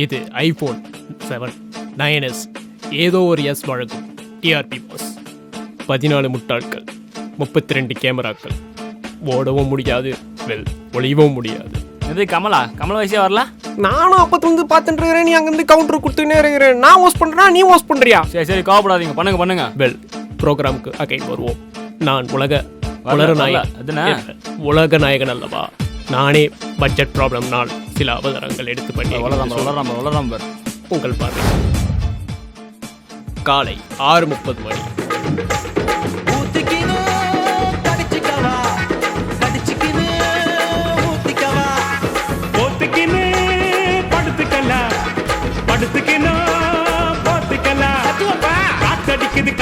இது iPhone 7 9s ஏதோ ஒரு எஸ் வழங்கும் டிஆர்பி பாஸ். 14 முட்டாட்கள், 32 கேமராக்கள், ஓடவும் முடியாது, ஒளியவும் முடியாது. இது கமலா வயசே வரல. நானும் அப்பத்து வந்து பார்த்துட்டு இருக்கிறேன், நீ அங்கேருந்து கவுண்டர் கொடுத்துன்னே இருக்கிறேன். நான் வாஷ் பண்ணுறேன், நீ வாஷ் பண்ணுறியா? சரி கோவப்படாதீங்க, பண்ணுங்க. ப்ரோக்ராமுக்கு அகைன் வருவோம். நான் உலக நாயகன் அல்லவா? நானே பட்ஜெட் ப்ராப்ளம்னால் சில அவதாரங்கள் எடுத்து பண்ணி வளராம உங்கள் பார்வை. காலை 6:30 மணி.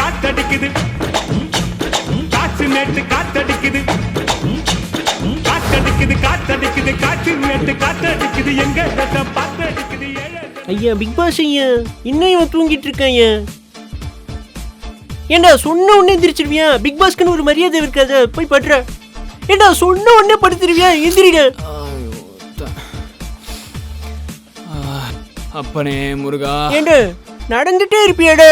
காத்தடிக்குது காற்று நேற்று காத்தடிக்குது காற்று நேற்று காத்தடிக்குது எங்க பாத்தடிக்குது. ஐயா பிக் பாஸ் ஐயா, இன்னும் தூங்கிட்டு இருக்கேன். ஏண்டா சொன்ன உடனே எந்திரிச்சிருவியா? பிக் பாஸ்க்குன்னு ஒரு மரியாதை இருக்காது, போய் படுற. ஏண்டா சொன்ன உடனே படுத்துருவியா? எந்திரிட. அப்பனே முருகா. ஏண்டா நடந்துட்டே இருப்பியாடா?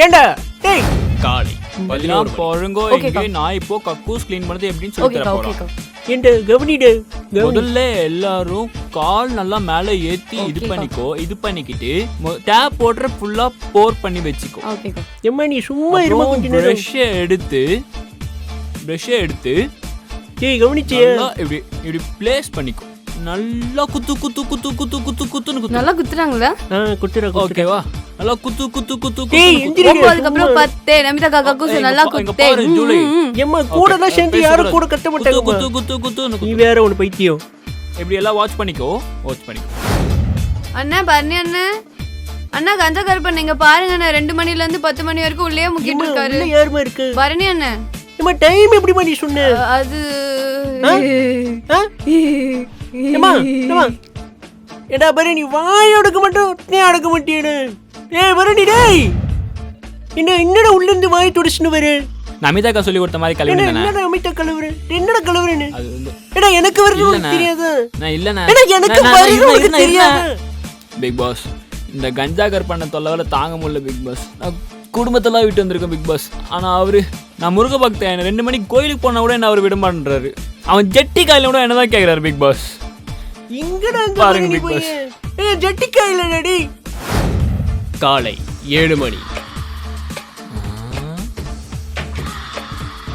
ஏண்டா டேய் காலை 11 பழங்கோ இங்கே நான் இப்போ கக்கூஸ் க்ளீன் பண்ணது எப்படின்னு சொல்லி தர போறேன். ஏண்டா கவனிடு. முதல்ல எல்லாரும் கால் நல்லா மேலே ஏத்தி இது பண்ணிக்கிட்டு டேப் போடுற ஃபுல்லா போர் பண்ணி வெச்சுக்கோ. எம்மா நீ சும்மா இருமா கொஞ்ச நேரம். பிரஷ் எடுத்து டேய் கவனிச்சியா? இப்படி பிளேஸ் பண்ணிக்கோ. நல்லா குத்து நல்லா குத்துறாங்களா? குத்துறா. ஓகேவா? நல்லா குத்து டேய் எந்திரிங்க. அதுக்கு அப்புறம் 10 நமிதா காக்கா குத்து நல்லா குத்து. எம்மா கூடலாம் சேர்ந்து யாரும் கூட கத்த மாட்டாங்க. குத்து நீ வேற ஒன்னு பைத்தியம். இப்படி எல்லாம் வாட்ச் பண்ணிக்கோ. அண்ணா பரணி அண்ணா கஞ்சா கருப்பன் நீங்க பாருங்க, நான் 2 மணில இருந்து 10 மணி வரைக்கும் உள்ளே முக்கிட்டு இருக்காரு. இல்ல யாருமா இருக்கு? பரணி அண்ணா. எம்மா டைம் எப்படி பண்ணி சொன்ன? அது எம்மா ஏடா பரணி வாய் அடக்க மாட்டோம், நீ அடக்க மாட்டேன்னு. ஏய் பரணி டேய், என்னடா உள்ள இருந்து வாய் துடிச்சுன்னு வர? நமிதாக்கா சொல்லி கொடுத்த மாதிரி கழுவுறேன். என்னடா நமிதா கழுவுறேன்? என்னடா கழுவுறேன்னு? அது வந்து ஏடா எனக்கு வருது தெரியாது. நான் இல்லண்ணா. எனக்கு வருது தெரியாது. பிக் பாஸ் இந்த கஞ்சா கற்பனை தொல்லைவல தாங்க முடியல பிக் பாஸ். நான் குடும்பத்தெல்லாம் விட்டு வந்திருக்கேன் பிக் பாஸ். ஆனால் அவரு நான் முருக பக்தன், 2 மணிக்கு கோயிலுக்கு போனா கூட என்ன அவர் விட மாட்டேன்றாரு. அவன் ஜெட்டி காயில கூட என்னதான் கேட்கிறாரு பிக் பாஸ். இங்கடா பாருங்க பிக் பாஸ். ஜெட்டி காயில ரெடி. காலை 7 மணி.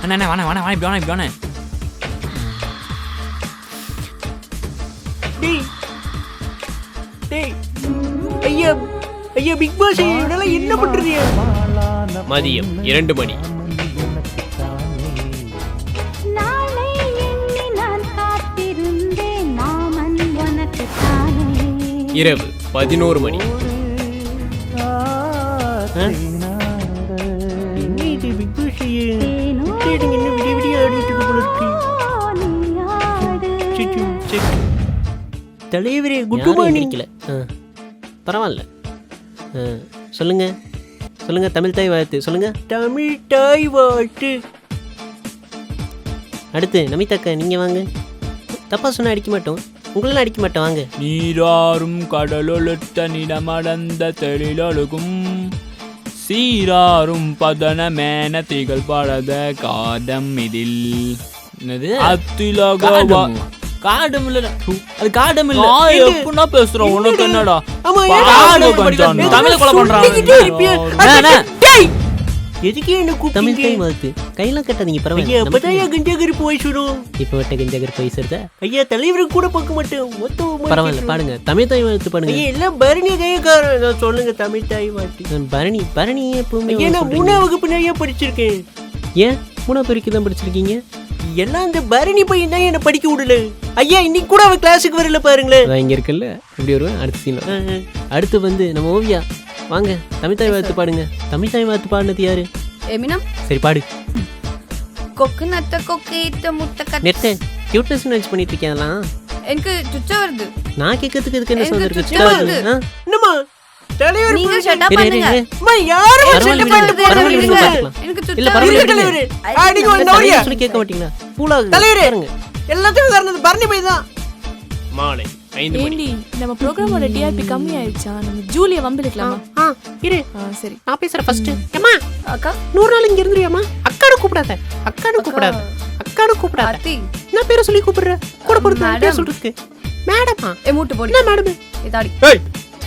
அண்ணா வாணே இப்படி வாணே. டேய் ஐயா பிக் பாஸ் இதெல்லாம் என்ன பண்றீங்க? மதியம் 2 மணி. இரவு 11 மணி. தலைவரே குட் மார்னிங். பரவாயில்ல, சொல்லுங்க தமிழ் தாய் வாழ்த்து சொல்லுங்க. தமிழ் தாய் வாழ்த்து. அடுத்து நமிதாக்கா நீங்க வாங்க. தப்பா சொன்னா அடிக்க மாட்டோம், உங்களெல்லாம் அடிக்க மாட்டோம், வாங்க. நீராறும் கடலொழுத்த நிலமடந்த தெளிலொழுகும் சீராறும் பதன மேன திகழ் பழத காடம் இதில் அத்திலகவா காடம் இல்ல. அது காடம் இல்ல. எப்படின்னா பேசுறோம் உனக்கு என்னடா? தமிழ் கொலை பண்றாங்க. எதுக்கு என்ன கூப்பிட்டீங்க? தமிழ் தாய் வாழ்த்து. கையெல்லாம் கட்டாதீங்க பரவாயில்ல. அப்பதான் கஞ்சாகரி போய் சொல்லும். இப்போ வட்ட கஞ்சாகரி போய் சொல்றதா? ஐயா தலைவருக்கு கூட பார்க்க மாட்டேன். பரவாயில்ல பாடுங்க, தமிழ் தாய் வாழ்த்து பாடுங்க. எல்லாம் பரணி கையக்காரன் சொல்லுங்க தமிழ் தாய் வாழ்த்து. பரணி எப்பவுமே. நான் 3ஆம் வகுப்பு நிறைய படிச்சிருக்கேன். ஏன் 3ஆம் வரைக்கும் தான் படிச்சிருக்கீங்க? எல்லாம் அந்த பரணி பையன் தான் என்ன படிக்க விடல. ஐயா இன்னைக்கு கூட அவன் கிளாஸுக்கு வரல பாருங்களேன். இங்க இருக்குல்ல இப்படி வருவேன். அடுத்த சீன். அடுத்து வந்து நம்ம ஓவியா வாங்க, தமிழ் தாய் வாழ்த்து பாடுங்க. தமிழ் தாய் வாழ்த்து பாடுனது யாரு? எமினம். சரி பாடு. கொக்கு நத்த கொக்கேத்த முட்டை கட்ட. நெட்ட கியூட்னஸ் நினைச்சு பண்ணிட்டு இருக்கேன்லாம். எனக்கு சுச்சா வருது. நான் கேட்கிறதுக்கு எதுக்கு என்ன சொல்றது? சுச்சா வருது. என்னம்மா தலைவர் நீங்க ஷட் அப் பண்ணுங்க. அம்மா யாரும் ஷட் அப் பண்ணிட்டு எனக்கு சுச்சா இல்ல பரவாயில்ல தலைவர். நீங்க வந்து நோரியா சொல்லி கேட்க மாட்டீங்களா? பூலா தலைவர் எல்லாத்துக்கும் காரணம் பரணி பை தான். மாலை 5 மணி ஏண்டி நம்ம ப்ரோக்ராமோட டிஆர்பி கம்மி ஆயிடுச்சா? நம்ம ஜூலியை வம்பிழுக்கலாமா? இரு சரி. நான் பேசுறேன் ஃபர்ஸ்ட். ஏமா அக்கா 100 நாள் இங்க இருந்துறியாமா? அக்கானு கூப்பிடாத, அக்கானு கூப்பிடாத, அக்கானு கூப்பிடாத. அத்தி என்ன பேரை சொல்லி கூப்பிடுற? கூட பொறுத்து மேடம். பேர் சொல்றதுக்கு மேடமா? மூட்டு போடு. என்ன மேடம்? இதாடி ஏய்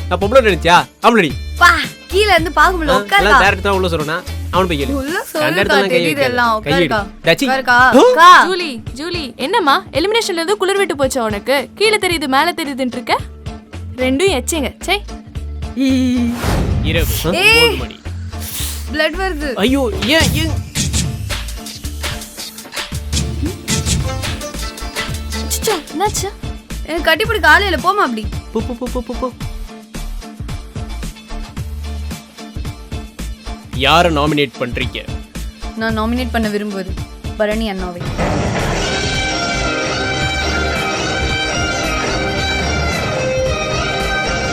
நான் பொம்பளை நினைச்சா ஆம்பளடி பா கீழ இருந்து பாக்க முடியல. எல்லாம் உட்காருக்கா. டேரக்ட் தான் உள்ள சொல்றேனா? அவன் போய் கேளு. உள்ள அந்த சொல்லுக்கா இடத்துல கை தெரியுது எல்லாம். வைக்காத. கை உட்காருக்கா. எடு. டச்சி. உட்காருக்கா. ஹோ. அக்கா ஜூலி ஜூலி என்னம்மா எலிமினேஷன்ல இருந்து குளிர் விட்டு போச்சா உனக்கு? கீழே தெரியுது மேலே தெரியுதுன்னு இருக்க. ரெண்டும் எச்சேங்க. சே இரவு ஏய். 9 மணி. பிளட் வருது. ஐயோ ஏன் அச்சச்சோ, என்னாச்சு? எனக்கு கட்டிப்பிடி காலையில போமா அப்படி. போ போ போ போ போ. யாரை நாமினேட் பண்றீங்க? நான் நாமினேட் பண்ண விரும்புவது பரணி அண்ணாவை.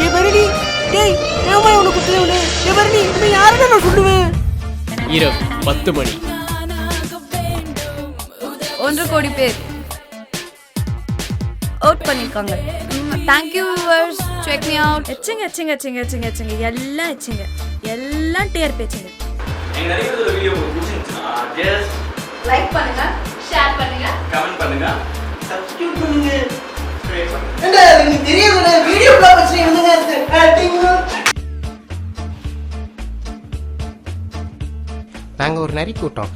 ஏ பரணி டேய் ஏமா உனக்கு குத்துறவனே? ஏ பரணி நீ யாரடா நான் சொல்லுவேன்? இரவு 10 மணி. 1 கோடி பேர் அவுட் பண்ணிருக்காங்க. Thank you viewers, check me out. எச்சங்க எச்சங்க எச்சங்க எச்சங்க எச்சங்க எல்லாம் எச்சங்க எல்லாம் டிஆர்பி எச்சங்க. நீங்க நினைக்கிற வீடியோ உங்களுக்கு பிடிச்சிருந்துச்சுன்னா ஜஸ்ட் லைக் பண்ணுங்க, ஷேர் பண்ணுங்க. கமெண்ட் பண்ணுங்க, சப்ஸ்கிரைப் பண்ணுங்க. சப்ஸ்கிரைப் பண்ணுங்க. ஏண்டா எனக்கு தெரியாதுடா, வீடியோ பிளாக் வச்சு என்னங்க இருக்கு? நாங்க ஒரு நரி கூட்டம்.